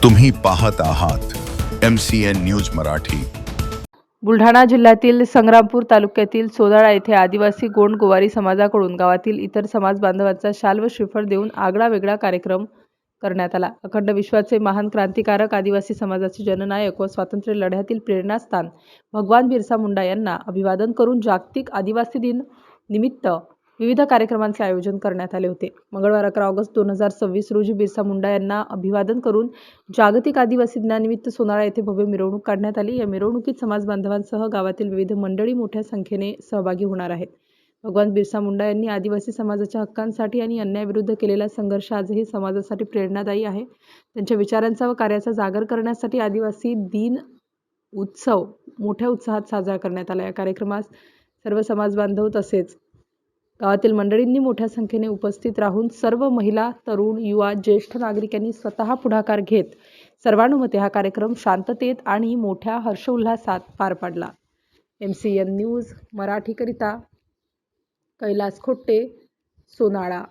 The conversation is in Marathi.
तुम्ही पाहत आहात MCN न्यूज मराठी। बुलढाणा जिल्ह्यातील संग्रामपूर तालुक्यातील सोदाळा येथे आदिवासी गोंड गोवारी समाजाकडून गावातील इतर समाज बांधवांचा शाल व श्रीफळ देऊन आगळा वेगळा कार्यक्रम करण्यात आला। अखंड विश्वाचे महान क्रांतिकारक आदिवासी समाजाचे जननायक व स्वातंत्र्य लढ्यातील प्रेरणास्थान भगवान बिरसा मुंडा यांना अभिवादन करून जागतिक आदिवासी दिन निमित्त विविध कार्यक्रमांचे आयोजन करण्यात आले होते। मंगळवार 11 ऑगस्ट 2026 रोजी बिरसा मुंडा यांना अभिवादन करून जागतिक आदिवासी दिनानिमित्त सोनाळा येथे भव्य मिरवणूक काढण्यात आली। या मिरवणुकीत समाज बांधवांसह गावातील विविध मंडळी मोठ्या संख्येने सहभागी होणार आहेत। भगवान बिरसा मुंडा यांनी आदिवासी समाजाच्या हक्कांसाठी आणि अन्यायाविरुद्ध केलेला संघर्ष आजही समाजासाठी प्रेरणादायी आहे। त्यांच्या विचारांचा व कार्याचा जागर करण्यासाठी आदिवासी दिन उत्सव मोठ्या उत्साहात साजरा करण्यात आला। या कार्यक्रमास सर्व समाज बांधव तसेच गावातील मंडळींनी मोठ्या संख्येने उपस्थित राहून सर्व महिला, तरुण, युवा, ज्येष्ठ नागरिकांनी स्वतः पुढाकार घेत सर्वानुमते हा कार्यक्रम शांततेत आणि मोठ्या हर्षोल्हासात पार पाडला। MCN न्यूज मराठीकरिता कैलास खोट्टे, सोनाळा।